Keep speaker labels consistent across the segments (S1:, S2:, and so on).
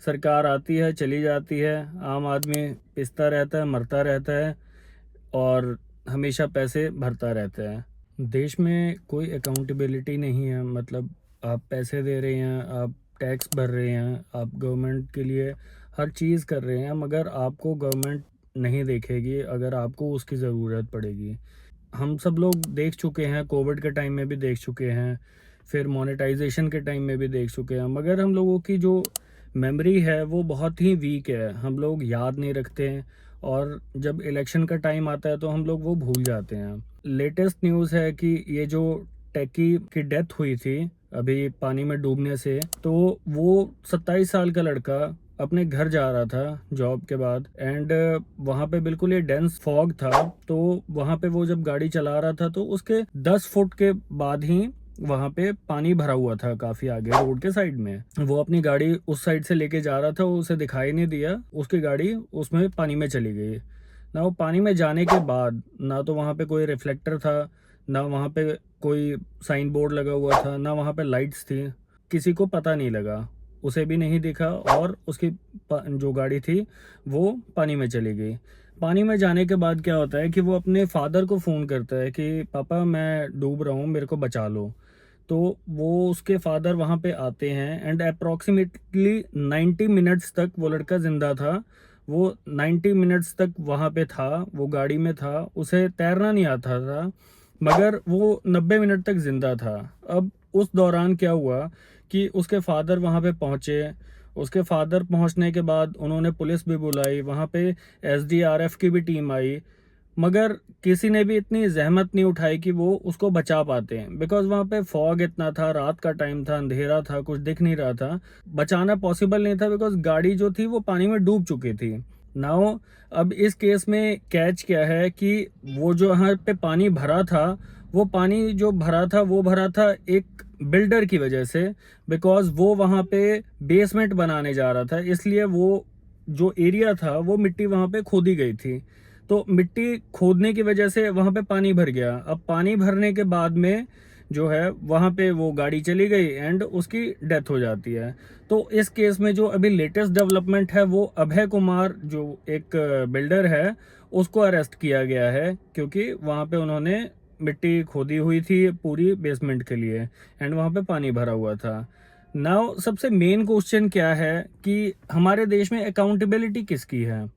S1: सरकार आती है चली जाती है, आम आदमी पिसता रहता है, मरता रहता है और हमेशा पैसे भरता रहता है। देश में कोई अकाउंटेबिलिटी नहीं है। मतलब आप पैसे दे रहे हैं, आप टैक्स भर रहे हैं, आप गवर्नमेंट के लिए हर चीज़ कर रहे हैं, मगर आपको गवर्नमेंट नहीं देखेगी अगर आपको उसकी ज़रूरत पड़ेगी। हम सब लोग देख चुके हैं, कोविड के टाइम में भी देख चुके हैं, फिर मोनेटाइजेशन के टाइम में भी देख चुके हैं, मगर हम लोगों की जो मेमोरी है वो बहुत ही वीक है। हम लोग याद नहीं रखते हैं और जब इलेक्शन का टाइम आता है तो हम लोग वो भूल जाते हैं। लेटेस्ट न्यूज़ है कि ये जो टेकी की डेथ हुई थी अभी पानी में डूबने से, तो वो 27 साल का लड़का अपने घर जा रहा था जॉब के बाद एंड वहाँ पे बिल्कुल ये डेंस फॉग था। तो वहाँ पे वो जब गाड़ी चला रहा था तो उसके 10 फुट के बाद ही वहाँ पे पानी भरा हुआ था काफी आगे रोड के साइड में। वो अपनी गाड़ी उस साइड से लेके जा रहा था, उसे दिखाई नहीं दिया, उसकी गाड़ी उसमें पानी में चली गई ना। वो पानी में जाने के बाद ना तो वहाँ पे कोई रिफ्लेक्टर था, ना वहाँ पे कोई साइन बोर्ड लगा हुआ था, ना वहाँ पे लाइट्स थी। किसी को पता नहीं लगा, उसे भी नहीं दिखा और उसकी जो गाड़ी थी वो पानी में चली गई। पानी में जाने के बाद क्या होता है कि वो अपने फादर को फ़ोन करता है कि पापा मैं डूब रहा हूँ, मेरे को बचा लो। तो वो उसके फादर वहाँ पे आते हैं एंड अप्रॉक्सीमेटली 90 मिनट्स तक वो लड़का ज़िंदा था। वो 90 मिनट्स तक वहाँ पे था, वो गाड़ी में था, उसे तैरना नहीं आता था, मगर वो 90 मिनट तक ज़िंदा था। अब उस दौरान क्या हुआ कि उसके फादर वहाँ पे पहुँचे। उसके फादर पहुँचने के बाद उन्होंने पुलिस भी बुलाई, वहाँ पे एसडीआरएफ की भी टीम आई, मगर किसी ने भी इतनी जहमत नहीं उठाई कि वो उसको बचा पाते हैं। बिकॉज वहाँ पे फॉग इतना था, रात का टाइम था, अंधेरा था, कुछ दिख नहीं रहा था, बचाना पॉसिबल नहीं था बिकॉज गाड़ी जो थी वो पानी में डूब चुकी थी। नाउ अब इस केस में कैच क्या है कि वो जो यहाँ पे पानी भरा था, वो पानी जो भरा था वो भरा था एक बिल्डर की वजह से। बिकॉज वो वहाँ पे बेसमेंट बनाने जा रहा था, इसलिए वो जो एरिया था वो मिट्टी वहाँ पे खोदी गई थी। तो मिट्टी खोदने की वजह से वहाँ पे पानी भर गया। अब पानी भरने के बाद में जो है वहाँ पे वो गाड़ी चली गई एंड उसकी डेथ हो जाती है। तो इस केस में जो अभी लेटेस्ट डेवलपमेंट है वो अभय कुमार जो एक बिल्डर है उसको अरेस्ट किया गया है, क्योंकि वहाँ पे उन्होंने मिट्टी खोदी हुई थी पूरी बेसमेंट के लिए एंड वहाँ पे पानी भरा हुआ था। नाउ सबसे मेन क्वेश्चन क्या है कि हमारे देश में अकाउंटेबिलिटी किसकी है।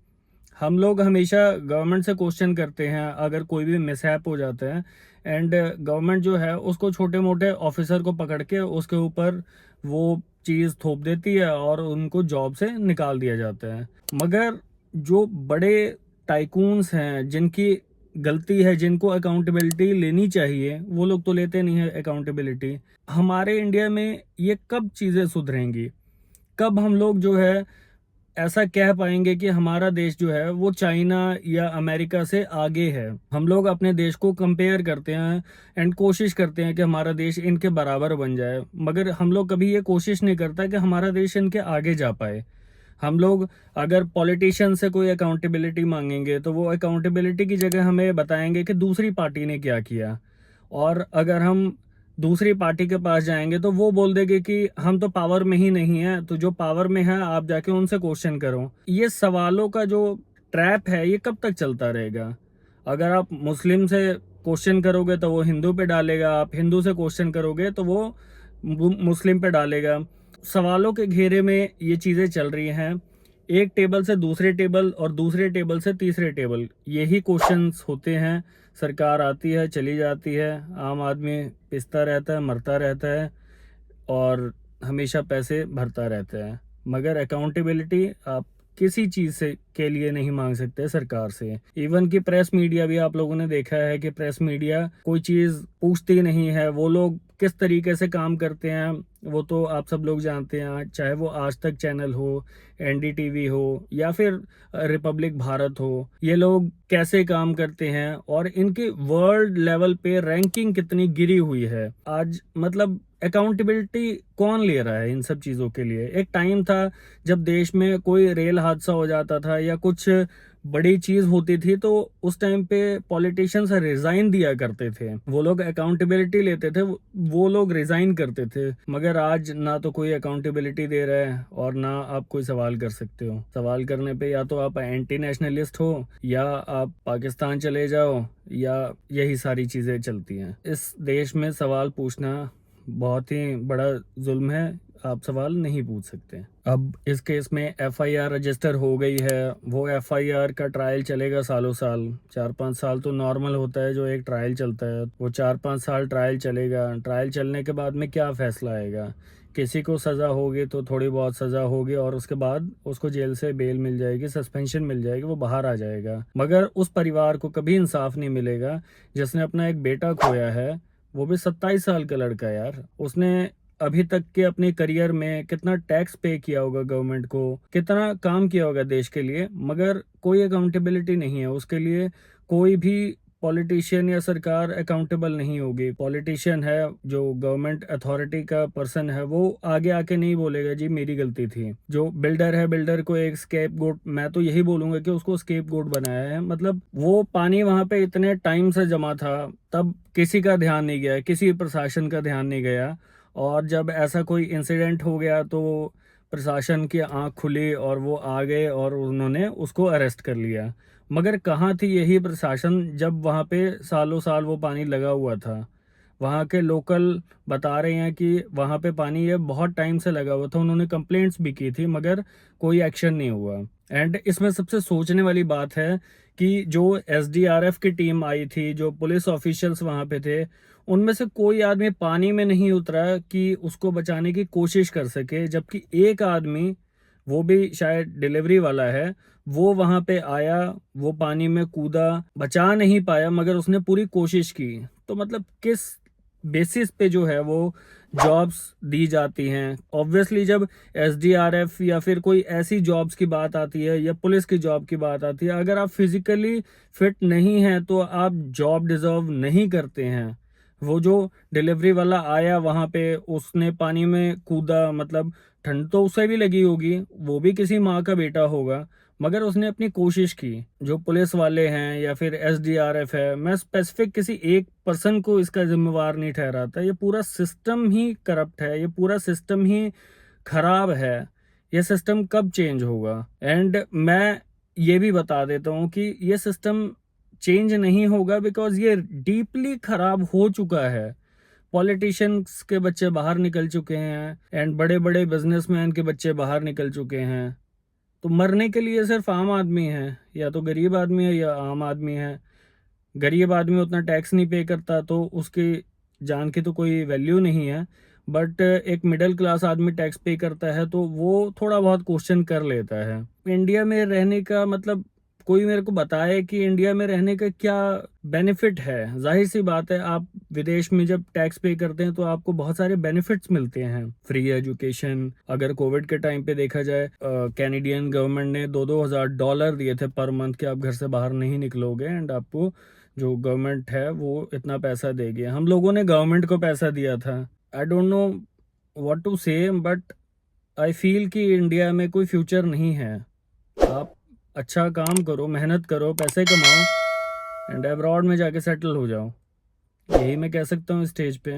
S1: हम लोग हमेशा गवर्नमेंट से क्वेश्चन करते हैं अगर कोई भी मिसहैप हो जाता है एंड गवर्नमेंट जो है उसको छोटे मोटे ऑफिसर को पकड़ के उसके ऊपर वो चीज़ थोप देती है और उनको जॉब से निकाल दिया जाता है। मगर जो बड़े टाइकून्स हैं जिनकी गलती है, जिनको अकाउंटेबिलिटी लेनी चाहिए, वो लोग तो लेते नहीं है अकाउंटेबिलिटी। हमारे इंडिया में ये कब चीज़ें सुधरेंगी, कब हम लोग जो है ऐसा कह पाएंगे कि हमारा देश जो है वो चाइना या अमेरिका से आगे है। हम लोग अपने देश को कंपेयर करते हैं एंड कोशिश करते हैं कि हमारा देश इनके बराबर बन जाए, मगर हम लोग कभी ये कोशिश नहीं करता कि हमारा देश इनके आगे जा पाए। हम लोग अगर पॉलिटिशियन से कोई अकाउंटेबिलिटी मांगेंगे तो वो अकाउंटेबिलिटी की जगह हमें बताएंगे कि दूसरी पार्टी ने क्या किया। और अगर हम दूसरी पार्टी के पास जाएंगे तो वो बोल देंगे कि हम तो पावर में ही नहीं है, तो जो पावर में है आप जाके उनसे क्वेश्चन करो। ये सवालों का जो ट्रैप है ये कब तक चलता रहेगा। अगर आप मुस्लिम से क्वेश्चन करोगे तो वो हिंदू पे डालेगा, आप हिंदू से क्वेश्चन करोगे तो वो मुस्लिम पे डालेगा। सवालों के घेरे में ये चीज़ें चल रही हैं, एक टेबल से दूसरे टेबल और दूसरे टेबल से तीसरे टेबल, यही क्वेश्चंस होते हैं। सरकार आती है चली जाती है, आम आदमी पिसता रहता है, मरता रहता है और हमेशा पैसे भरता रहता है। मगर अकाउंटेबिलिटी आप किसी चीज़ से के लिए नहीं मांग सकते सरकार से। इवन कि प्रेस मीडिया भी आप लोगों ने देखा है कि प्रेस मीडिया कोई चीज़ पूछती नहीं है। वो लोग किस तरीके से काम करते हैं वो तो आप सब लोग जानते हैं, चाहे वो आज तक चैनल हो, एनडीटीवी हो या फिर रिपब्लिक भारत हो। ये लोग कैसे काम करते हैं और इनकी वर्ल्ड लेवल पे रैंकिंग कितनी गिरी हुई है आज। मतलब अकाउंटेबिलिटी कौन ले रहा है इन सब चीज़ों के लिए। एक टाइम था जब देश में कोई रेल हादसा हो जाता था या कुछ बड़ी चीज होती थी तो उस टाइम पे पॉलिटिशियंस रिजाइन दिया करते थे, वो लोग अकाउंटेबिलिटी लेते थे, वो लोग रिजाइन करते थे। मगर आज ना तो कोई अकाउंटेबिलिटी दे रहा है और ना आप कोई सवाल कर सकते हो। सवाल करने पे या तो आप एंटी नेशनलिस्ट हो या आप पाकिस्तान चले जाओ, या यही सारी चीजें चलती हैं। इस देश में सवाल पूछना बहुत ही बड़ा जुल्म है, आप सवाल नहीं पूछ सकते। अब इस केस में एफआईआर रजिस्टर हो गई है, वो एफआईआर का ट्रायल चलेगा सालों साल, 4-5 साल तो नॉर्मल होता है जो एक ट्रायल चलता है, वो 4-5 साल ट्रायल चलेगा। ट्रायल चलने के बाद में क्या फैसला आएगा, किसी को सज़ा होगी तो थोड़ी बहुत सज़ा होगी और उसके बाद उसको जेल से बेल मिल जाएगी, सस्पेंशन मिल जाएगी, वो बाहर आ जाएगा। मगर उस परिवार को कभी इंसाफ नहीं मिलेगा जिसने अपना एक बेटा खोया है, वो भी 27 साल का लड़का यार। उसने अभी तक के अपने करियर में कितना टैक्स पे किया होगा गवर्नमेंट को, कितना काम किया होगा देश के लिए, मगर कोई अकाउंटेबिलिटी नहीं है उसके लिए। कोई भी पॉलिटिशियन या सरकार अकाउंटेबल नहीं होगी। पॉलिटिशियन है जो गवर्नमेंट अथॉरिटी का पर्सन है, वो आगे आके नहीं बोलेगा जी मेरी गलती थी। जो बिल्डर है, बिल्डर को एक स्केप गोट, मैं तो यही बोलूंगा कि उसको स्केप गोट बनाया है। मतलब वो पानी वहां पे इतने टाइम से जमा था, तब किसी का ध्यान नहीं गया, किसी प्रशासन का ध्यान नहीं गया, और जब ऐसा कोई इंसिडेंट हो गया तो प्रशासन की आंख खुली और वो आ गए और उन्होंने उसको अरेस्ट कर लिया। मगर कहाँ थी यही प्रशासन जब वहाँ पे सालों साल वो पानी लगा हुआ था। वहाँ के लोकल बता रहे हैं कि वहाँ पे पानी ये बहुत टाइम से लगा हुआ था, उन्होंने कंप्लेंट्स भी की थी मगर कोई एक्शन नहीं हुआ। एंड इसमें सबसे सोचने वाली बात है कि जो एसडीआरएफ की टीम आई थी, जो पुलिस ऑफिशियल्स वहाँ पे थे, उनमें से कोई आदमी पानी में नहीं उतरा कि उसको बचाने की कोशिश कर सके, जबकि एक आदमी, वो भी शायद डिलीवरी वाला है, वो वहां पे आया, वो पानी में कूदा, बचा नहीं पाया मगर उसने पूरी कोशिश की। तो मतलब किस बेसिस पे जो है वो जॉब्स दी जाती हैं। ऑब्वियसली जब एसडीआरएफ या फिर कोई ऐसी जॉब्स की बात आती है या पुलिस की जॉब की बात आती है, अगर आप फिजिकली फिट नहीं हैं तो आप जॉब डिजर्व नहीं करते हैं। वो जो डिलीवरी वाला आया वहां पे, उसने पानी में कूदा, मतलब ठंड तो उसे भी लगी होगी, वो भी किसी माँ का बेटा होगा, मगर उसने अपनी कोशिश की। जो पुलिस वाले हैं या फिर एसडीआरएफ है, मैं स्पेसिफिक किसी एक पर्सन को इसका जिम्मेवार नहीं ठहराता, ये पूरा सिस्टम ही करप्ट है, ये पूरा सिस्टम ही खराब है। ये सिस्टम कब चेंज होगा? एंड मैं ये भी बता देता हूँ कि ये सिस्टम चेंज नहीं होगा बिकॉज ये डीपली खराब हो चुका है। पॉलिटिशियंस के बच्चे बाहर निकल चुके हैं एंड बड़े बड़े बिजनेसमैन के बच्चे बाहर निकल चुके हैं। तो मरने के लिए सिर्फ आम आदमी है, या तो गरीब आदमी है या आम आदमी है। गरीब आदमी उतना टैक्स नहीं पे करता तो उसकी जान की तो कोई वैल्यू नहीं है, बट एक मिडिल क्लास आदमी टैक्स पे करता है तो वो थोड़ा बहुत क्वेश्चन कर लेता है। इंडिया में रहने का मतलब, कोई मेरे को बताए कि इंडिया में रहने का क्या बेनिफिट है। जाहिर सी बात है, आप विदेश में जब टैक्स पे करते हैं तो आपको बहुत सारे बेनिफिट्स मिलते हैं, फ्री एजुकेशन। अगर कोविड के टाइम पे देखा जाए, कैनेडियन गवर्नमेंट ने $2,000 दिए थे पर मंथ कि आप घर से बाहर नहीं निकलोगे एंड आपको जो गवर्नमेंट है वो इतना पैसा देगी। हम लोगों ने गवर्नमेंट को पैसा दिया था। I don't know what to say, but I feel कि इंडिया में कोई फ्यूचर नहीं है। आप अच्छा काम करो, मेहनत करो, पैसे कमाओ एंड अब्रॉड में जाके सेटल हो जाओ, यही मैं कह सकता हूँ स्टेज पे।